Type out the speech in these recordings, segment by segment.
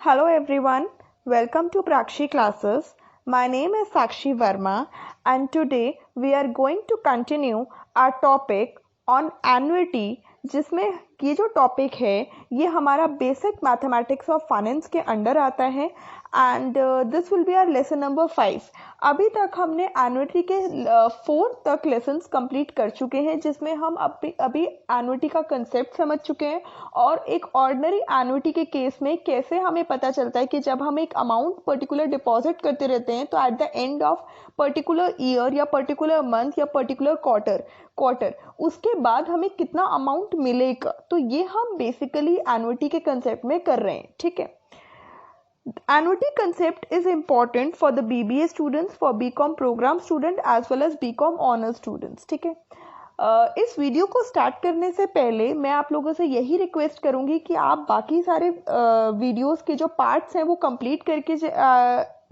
Hello everyone, welcome to Prakshi classes. My name is Sakshi Verma and today we are going to continue our topic on annuity जिसमें ये जो topic है ये हमारा basic mathematics of finance के under आता है and this will be our lesson number 5। अभी तक हमने एनुइटी के 4 तक लेसन्स कंप्लीट कर चुके हैं जिसमें हम अभी एनुइटी का कंसेप्ट समझ चुके हैं और एक ऑर्डिनरी एनुइटी के केस में कैसे हमें पता चलता है कि जब हम एक अमाउंट पर्टिकुलर डिपॉजिट करते रहते हैं तो eight the end of particular year या पर्टिकुलर मंथ या पर्टिकुलर क्वार्टर उसके बाद हमें कितना अमाउंट मिलेगा। तो ये हम बेसिकली एनुइटी के कंसेप्ट में कर रहे हैं। ठीक है, annuity concept is important for the BBA students, for BCom program student as well as BCom honors students। ठीक है, इस वीडियो को स्टार्ट करने से पहले मैं आप लोगों से यही रिक्वेस्ट करूंगी कि आप बाकी सारे वीडियोस के जो पार्ट्स हैं वो कंप्लीट करके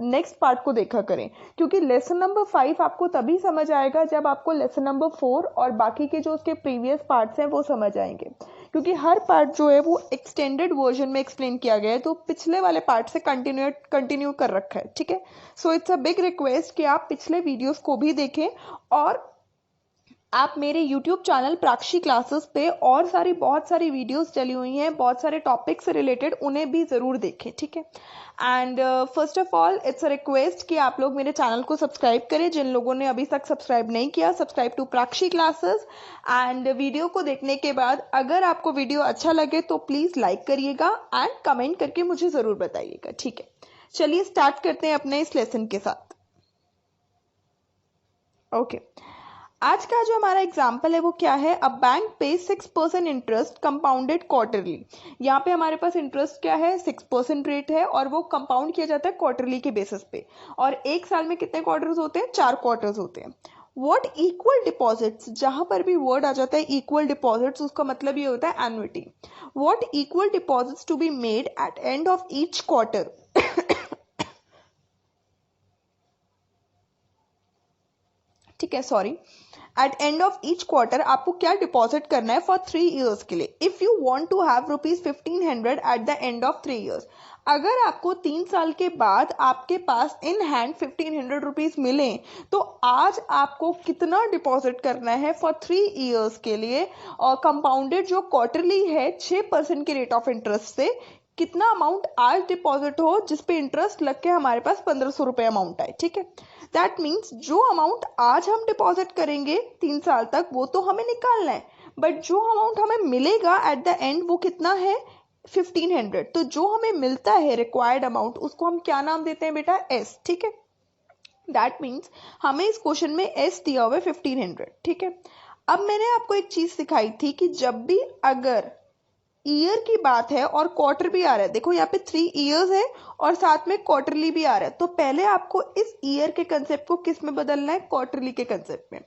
नेक्स्ट पार्ट को देखा करें, क्योंकि लेसन नंबर 5 आपको तभी समझ आएगा जब आपको लेसन नंबर 4 और बाकी के जो उसके प्रीवियस पार्ट्स हैं वो समझ आएंगे, क्योंकि हर पार्ट जो है वो एक्सटेंडेड वर्जन में एक्सप्लेन किया गया है तो पिछले वाले पार्ट से कंटिन्यू कर रखा है। ठीक है, so it's a big request कि आप पिछले वीडियोस को भी देखें और आप मेरे YouTube चैनल प्राक्षी क्लासेस पे और बहुत सारी वीडियोस चली हुई हैं बहुत सारे टॉपिक से रिलेटेड, उन्हें भी ज़रूर देखें। ठीक है, and first of all it's a request कि आप लोग मेरे चैनल को सब्सक्राइब करें। जिन लोगों ने अभी तक सब्सक्राइब नहीं किया, subscribe to Prakshi classes. And video को देखने के बाद अगर आपको वीडियो अच्छा लगे तो प्लीज़ लाइक करिएगा एंड कमेंट करके मुझे ज़रूर बताइएगा। ठीक है, चलिए स्टार्ट करते हैं अपने इस लेसन के साथ। ओके, आज का जो हमारा एग्जाम्पल है वो क्या है, अ बैंक पे 6% इंटरेस्ट कंपाउंडेड क्वार्टरली। यहाँ पे हमारे पास इंटरेस्ट क्या है, 6% रेट है और वो कंपाउंड किया जाता है क्वार्टरली के बेसिस पे। और एक साल में कितने क्वार्टर्स होते हैं, 4 क्वार्टर्स होते हैं। व्हाट इक्वल डिपॉजिट्स, जहां पर भी वर्ड आ जाता है इक्वल डिपॉजिट्स उसका मतलब ये होता है annuity. What equal deposits to be made at end of each quarter. ठीक है, sorry, at end of each quarter आपको क्या डिपॉजिट करना है फॉर 3 ईयर्स के लिए। If you want to have ₹1500 at the end of 3 years, अगर आपको 3 साल के बाद आपके पास इन हैंड 1500 रुपीज मिले तो आज आपको कितना डिपॉजिट करना है फॉर 3 ईयर्स के लिए, और कंपाउंडेड जो क्वार्टरली है 6% के रेट ऑफ इंटरेस्ट से कितना अमाउंट आज डिपॉजिट हो जिसपे इंटरेस्ट लग के हमारे पास 1500 रुपए अमाउंट आए। ठीक है, दैट मीन्स जो अमाउंट आज हम डिपॉजिट करेंगे 3 साल तक वो तो हमें निकालना है, बट जो अमाउंट हमें मिलेगा एट द एंड वो कितना है, 1500। तो जो हमें मिलता है रिक्वायर्ड अमाउंट उसको हम क्या नाम देते हैं बेटा, एस। ठीक है, दैट मीन्स हमें इस क्वेश्चन में एस दिया हुआ है 1500। ठीक है, अब मैंने आपको एक चीज सिखाई थी कि जब भी अगर ईयर की बात है और क्वार्टर भी आ रहा है, देखो यहाँ पे 3 ईयर्स है और साथ में क्वार्टरली भी आ रहा है, तो पहले आपको इस ईयर के कंसेप्ट को किस में बदलना है, क्वार्टरली के कंसेप्ट में।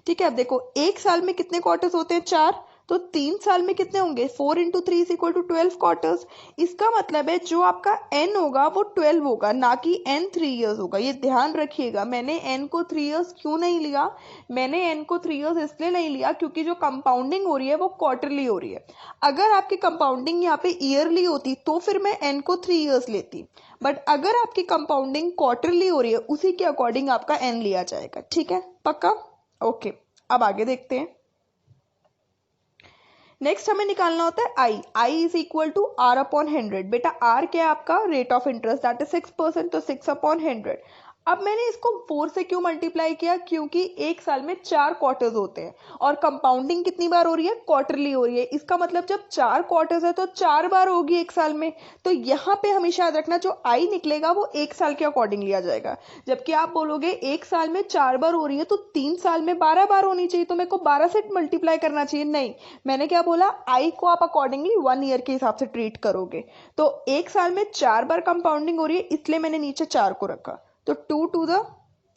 ठीक है, अब देखो एक साल में कितने क्वार्टर्स होते हैं, 4, तो 3 साल में कितने होंगे, 4 × 3 इज इक्वल टू 12 क्वार्टर्स। इसका मतलब है जो आपका एन होगा वो 12 होगा, ना कि एन 3 ईयर्स होगा। ये ध्यान रखिएगा, मैंने एन को 3 ईयर्स क्यों नहीं लिया, मैंने एन को 3 ईयर्स इसलिए नहीं लिया क्योंकि जो कंपाउंडिंग हो रही है वो क्वार्टरली हो रही है। अगर आपकी कंपाउंडिंग यहाँ पे ईयरली होती तो फिर मैं एन को 3 ईयर्स लेती, बट अगर आपकी कंपाउंडिंग क्वार्टरली हो रही है उसी के अकॉर्डिंग आपका एन लिया जाएगा। ठीक है, पक्का? ओके, अब आगे देखते हैं। नेक्स्ट हमें निकालना होता है I is equal to R upon 100। बेटा आर क्या है आपका, rate of interest, that is 6%, तो 6 अपॉन 100। अब मैंने इसको 4 से क्यों मल्टीप्लाई किया, क्योंकि एक साल में 4 क्वार्टर्स होते हैं और कंपाउंडिंग कितनी बार हो रही है, क्वार्टरली हो रही है। इसका मतलब जब 4 क्वार्टर्स है तो 4 बार होगी एक साल में। तो यहाँ पे हमेशा याद रखना जो आई निकलेगा वो एक साल के अकॉर्डिंग लिया जाएगा, जबकि आप बोलोगे एक साल में 4 बार हो रही है तो 3 साल में 12 बार होनी चाहिए, तो मेरे को 12 से मल्टीप्लाई करना चाहिए। नहीं, मैंने क्या बोला, आई को आप अकॉर्डिंगली 1 ईयर के हिसाब से ट्रीट करोगे। तो एक साल में 4 बार कंपाउंडिंग हो रही है इसलिए मैंने नीचे 4 को रखा, तो 2 to the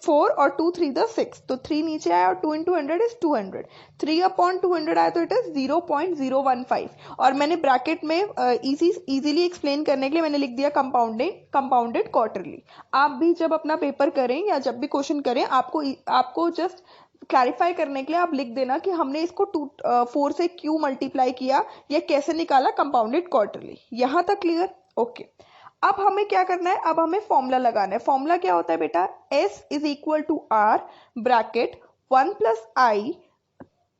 4 और 2 3 the 6, तो 3 नीचे आया और 2 into 100 is 200। 3 upon 200 आया तो इट इज 0.015। और मैंने ब्रैकेट में इजीली एक्सप्लेन करने के लिए मैंने लिख दिया कंपाउंडेड क्वार्टरली। आप भी जब अपना पेपर करें या जब भी क्वेश्चन करें आपको जस्ट क्लैरिफाई करने के लिए आप लिख देना कि हमने इसको 4 से क्यों मल्टीप्लाई किया या कैसे निकाला कंपाउंडेड क्वार्टरली। यहां तक क्लियर? ओके, अब हमें क्या करना है, अब हमें फॉर्मूला लगाना है। फॉर्मूला क्या होता है बेटा, S is equal to R bracket 1 plus I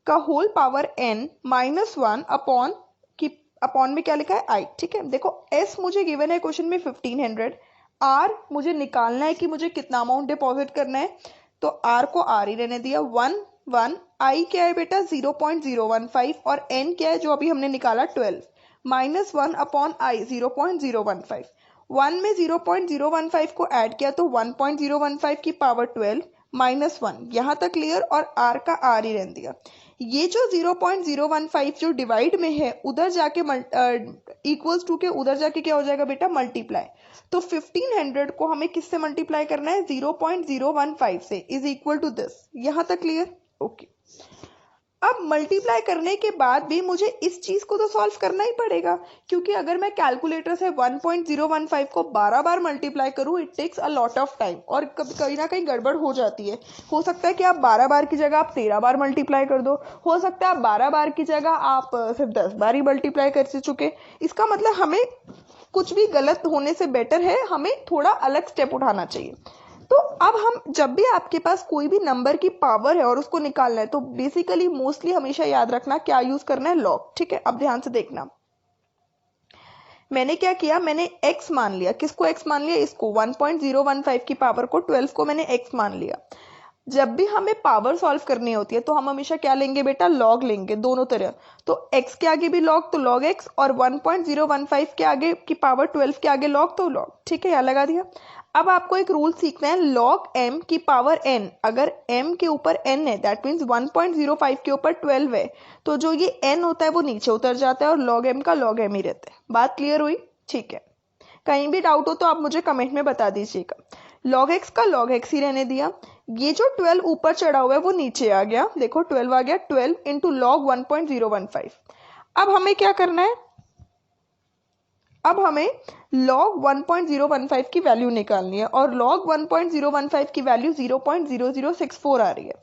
का whole power n minus 1 upon की अपॉन में क्या लिखा है आई। ठीक है, देखो S मुझे गिवन है क्वेश्चन में 1500, R मुझे निकालना है कि मुझे कितना अमाउंट डिपॉजिट करना है, तो R को R ही रहने दिया, 1 1, I क्या है बेटा 0.015 और N क्या है जो अभी हमने निकाला 12, माइनस 1 अपॉन आई 0.015। 1 में 0.015 को ऐड किया तो 1.015 की पावर 12 माइनस 1, यहाँ तक क्लियर, और R का R ही रहने दिया। ये जो 0.015 जो डिवाइड में है उधर जाके इक्वल्स टू के उधर जाके क्या हो जाएगा बेटा, मल्टीप्लाई। तो 1500 को हमें किससे मल्टीप्लाई करना है, 0.015 से, इज इक्वल टू दिस। यहाँ तक क्लियर, ओके। अब मल्टीप्लाई करने के बाद भी मुझे इस चीज को तो सॉल्व करना ही पड़ेगा, क्योंकि अगर मैं कैलकुलेटर से 1.015 को 12 बार मल्टीप्लाई करूं, it takes a lot of time, और कहीं ना कहीं गड़बड़ हो जाती है। हो सकता है कि आप 12 बार की जगह आप 13 बार मल्टीप्लाई कर दो, हो सकता है आप 12 बार की जगह आप सिर्फ 10 बार ही मल्टीप्लाई कर चुके। इसका मतलब हमें कुछ भी गलत होने से बेटर है हमें थोड़ा अलग स्टेप उठाना चाहिए। तो अब हम जब भी आपके पास कोई भी नंबर की पावर है और उसको निकालना है, तो बेसिकली मोस्टली हमेशा याद रखना क्या यूज करना है, लॉग। ठीक है, अब ध्यान से देखना, मैंने क्या किया, मैंने x मान लिया। किसको x मान लिया, इसको 1.015 की पावर को 12 को मैंने x मान लिया। जब भी हमें पावर सॉल्व करनी होती है तो हम हमेशा क्या लेंगे बेटा, लॉग लेंगे दोनों तरह। तो x के आगे भी लॉग तो लॉग x, और 1.015 के आगे की पावर 12 के आगे लॉग तो लॉग। ठीक है, यहाँ लगा दिया। अब आपको एक रूल सीखना है, लॉग m की पावर n, अगर m के ऊपर n है दैट मीन्स 1.05 के ऊपर 12 है, तो जो ये n होता है वो नीचे उतर जाता है और लॉग m का लॉग m ही रहता है। बात क्लियर हुई, ठीक है। कहीं भी डाउट हो तो आप मुझे कमेंट में बता दीजिएगा। लॉग x का लॉग x ही रहने दिया। ये जो 12 ऊपर चढ़ा हुआ है वो नीचे आ गया, देखो 12 आ गया, 12 इंटू लॉग 1.015। अब हमें क्या करना है, अब हमें log 1.015 की वैल्यू निकालनी है, और log 1.015 की वैल्यू 0.0064 आ रही है।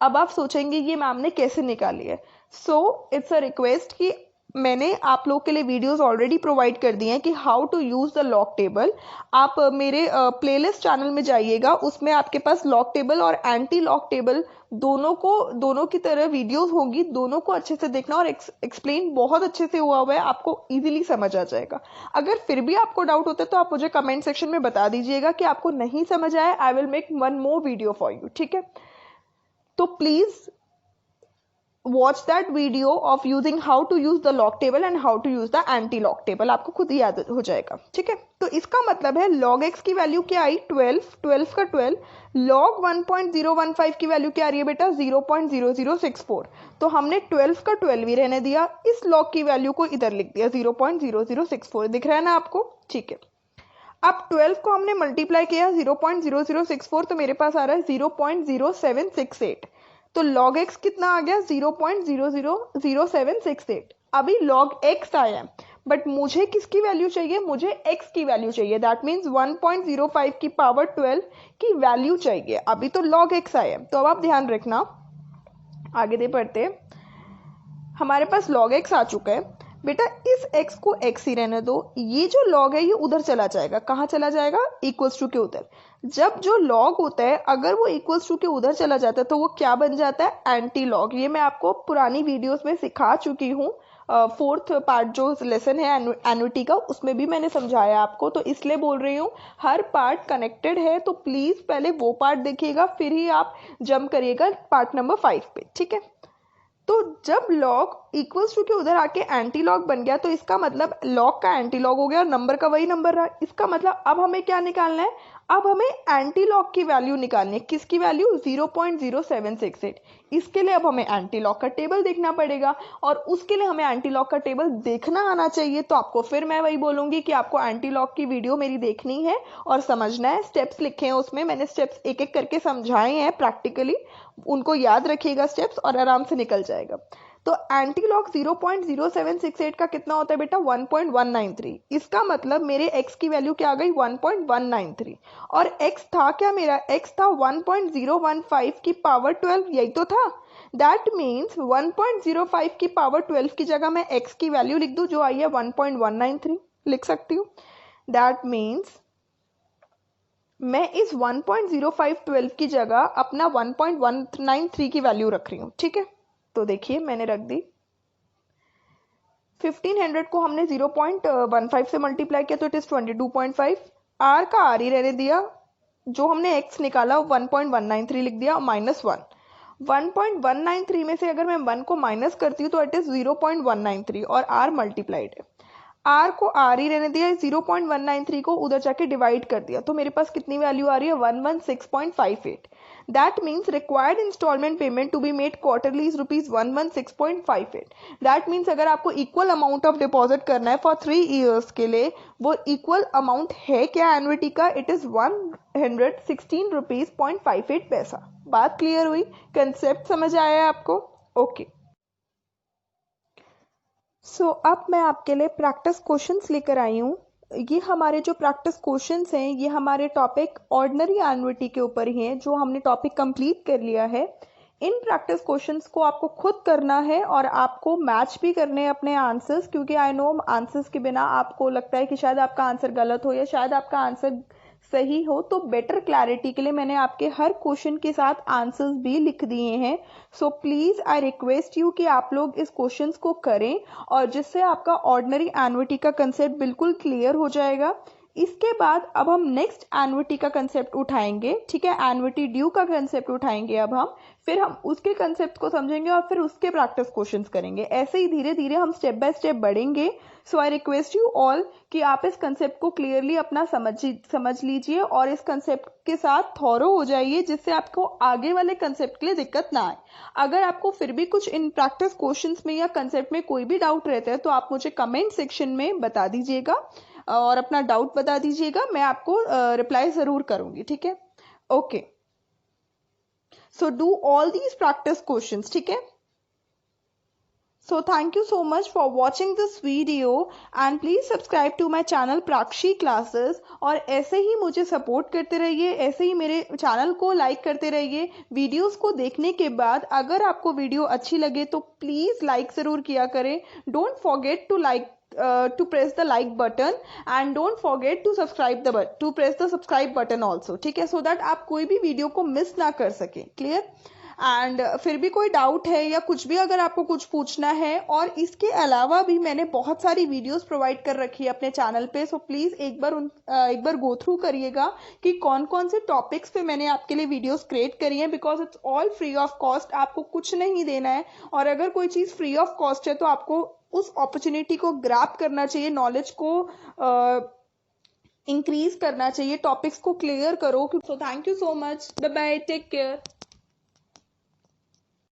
अब आप सोचेंगे ये मैम ने कैसे निकाली है। सो इट्स अ रिक्वेस्ट कि मैंने आप लोग के लिए वीडियोस ऑलरेडी प्रोवाइड कर दिए हैं कि how to use the log table. आप मेरे प्लेलिस्ट चैनल में जाइएगा, उसमें आपके पास लॉग टेबल और एंटी लॉग टेबल दोनों की तरह वीडियोस होंगी। दोनों को अच्छे से देखना, और एक्सप्लेन बहुत अच्छे से हुआ है, आपको इजीली समझ आ जाएगा। अगर फिर भी आपको डाउट होता है तो आप मुझे कमेंट सेक्शन में बता दीजिएगा कि आपको नहीं समझ आया। I will make one more video for you, ठीक है। तो please watch that video of using how to use the log table and how to use the anti log table, आपको खुद ही याद हो जाएगा, ठीक है। तो इसका मतलब है log x की वैल्यू क्या आई, 12 का 12, log 1.015 की वैल्यू क्या आ रही है बेटा, 0.0064। तो हमने 12 का 12 ही रहने दिया, इस log की वैल्यू को इधर लिख दिया 0.0064, दिख रहा है ना आपको, ठीक है। अब 12 को हमने मल्टीप्लाई किया 0.0064, तो मेरे पास आ रहा है 0.0768। तो log x कितना आ गया, 0.000768। अभी log x आया, बट मुझे किसकी वैल्यू चाहिए, मुझे x की वैल्यू चाहिए, दैट मीन्स 1.05 की पावर 12 की वैल्यू चाहिए। अभी तो log x आया, तो अब आप ध्यान रखना, आगे दे पढ़ते, हमारे पास log x आ चुका है बेटा। इस x को x ही रहने दो, ये जो log है ये उधर चला जाएगा, कहाँ चला जाएगा, इक्वल्स टू के उधर। जब जो log होता है अगर वो इक्वल्स टू के उधर चला जाता है तो वो क्या बन जाता है, एंटी लॉग। ये मैं आपको पुरानी वीडियोस में सिखा चुकी हूँ। फोर्थ पार्ट जो लेसन है एन्युटी का, उसमें भी मैंने समझाया आपको, तो इसलिए बोल रही हूँ हर पार्ट कनेक्टेड है, तो प्लीज पहले वो पार्ट देखिएगा, फिर ही आप जंप करिएगा पार्ट नंबर 5 पे, ठीक है। तो जब log इक्वल्स टू के उधर आके एंटी लॉग बन गया, तो इसका मतलब log का एंटी लॉग हो गया और नंबर का वही नंबर रहा। इसका मतलब अब हमें क्या निकालना है, अब हमें एंटी लॉग की वैल्यू निकालनी है। किसकी वैल्यू, 0.0768। इसके लिए अब हमें एंटी लॉग का टेबल देखना पड़ेगा, और उसके लिए हमें एंटी लॉग का टेबल देखना आना चाहिए। तो आपको फिर मैं वही बोलूंगी कि आपको एंटी लॉग की वीडियो मेरी देखनी है और समझना है। स्टेप्स लिखे हैं उसमें, मैंने स्टेप्स एक एक करके समझाए हैं प्रैक्टिकली, उनको याद रखिएगा स्टेप्स और आराम से निकल जाएगा। तो एंटी लॉग 0.0768 का कितना होता है बेटा, 1.193। इसका मतलब मेरे x की वैल्यू क्या आ गई, 1.193, और x था क्या, मेरा x था 1.015 की पावर 12, यही तो था। दैट मीन्स 1.05 की पावर 12 की जगह मैं x की वैल्यू लिख दूं जो आई है 1.193, लिख सकती हूँ। दैट मीन्स मैं इस 1.0512 की जगह अपना 1.193 की वैल्यू रख रही हूँ, ठीक है। तो देखिए मैंने रख दी 1500 को हमने 0.15 से मल्टीप्लाई किया तो इट इज 22.5। आर का आर ही रहने दिया, जो हमने एक्स निकाला 1.193 लिख दिया माइनस 1.193 में से अगर मैं 1 को माइनस करती हूँ तो इट इज 0.193 और आर मल्टीप्लाइड है। आर को आर ही रहने दिया, 0.193 को उधर जाके डिवाइड कर दिया तो मेरे पास कितनी वैल्यू आ रही है 116.58। That means required instalment payment to be made quarterly is rupees 116.58। That means अगर आपको इक्वल अमाउंट ऑफ डिपॉजिट करना है फॉर 3 ईयर्स के लिए, वो इक्वल अमाउंट है क्या एनुइटी का, इट इज 116 रुपीज 0.58 पैसा। बात क्लियर हुई, कंसेप्ट समझ आया है आपको? ओके सो अब मैं आपके लिए प्रैक्टिस क्वेश्चंस लेकर आई हूँ। ये हमारे जो प्रैक्टिस क्वेश्चंस हैं ये हमारे टॉपिक ऑर्डिनरी एनुइटी के ऊपर ही हैं, जो हमने टॉपिक कंप्लीट कर लिया है। इन प्रैक्टिस क्वेश्चंस को आपको खुद करना है और आपको मैच भी करने हैं अपने आंसर्स, क्योंकि आई नो आंसर्स के बिना आपको लगता है कि शायद आपका आंसर गलत हो या शायद आपका आंसर सही हो। तो बेटर क्लैरिटी के लिए मैंने आपके हर क्वेश्चन के साथ आंसर्स भी लिख दिए हैं। So please I request you कि आप लोग इस क्वेश्चंस को करें और जिससे आपका ऑर्डिनरी एनुइटी का कंसेप्ट बिल्कुल क्लियर हो जाएगा। इसके बाद अब हम नेक्स्ट एनुइटी का कंसेप्ट उठाएंगे, ठीक है। एनुइटी ड्यू का कंसेप्ट उठाएंगे अब हम, फिर हम उसके कंसेप्ट को समझेंगे और फिर उसके प्रैक्टिस क्वेश्चंस करेंगे। ऐसे ही धीरे धीरे हम स्टेप बाय स्टेप बढ़ेंगे। सो आई रिक्वेस्ट यू ऑल कि आप इस कंसेप्ट को क्लियरली अपना समझ लीजिए और इस कंसेप्ट के साथ थॉरो हो जाइए, जिससे आपको आगे वाले कंसेप्ट के लिए दिक्कत ना आए। अगर आपको फिर भी कुछ इन प्रैक्टिस क्वेश्चंस में या कंसेप्ट में कोई भी डाउट रहता है तो आप मुझे कमेंट सेक्शन में बता दीजिएगा और अपना डाउट बता दीजिएगा, मैं आपको रिप्लाई ज़रूर करूंगी, ठीक है। Okay so do all these practice questions, ठीक है। So thank you so much for watching this video and please subscribe to my channel प्राक्षी classes. और ऐसे ही मुझे सपोर्ट करते रहिए, ऐसे ही मेरे चैनल को लाइक करते रहिए। वीडियोस को देखने के बाद अगर आपको वीडियो अच्छी लगे तो प्लीज़ लाइक ज़रूर किया करें। Don't forget to like to press the like button and don't forget to press the subscribe button also, ठीक है, so that आप कोई भी वीडियो को मिस ना कर सके। क्लियर? एंड फिर भी कोई डाउट है या कुछ भी अगर आपको कुछ पूछना है, और इसके अलावा भी मैंने बहुत सारी वीडियोस प्रोवाइड कर रखी है अपने चैनल पे। सो प्लीज़ एक बार गो थ्रू करिएगा कि कौन कौन से टॉपिक्स पे मैंने आपके लिए वीडियोस क्रिएट करी हैं, because it's all free of cost. आपको कुछ नहीं देना है और अगर कोई चीज़ फ्री ऑफ कॉस्ट है तो आपको उस अपॉर्चुनिटी को ग्रैब करना चाहिए, नॉलेज को इंक्रीज करना चाहिए, टॉपिक्स को क्लियर करो। So thank you so much, bye bye, take care.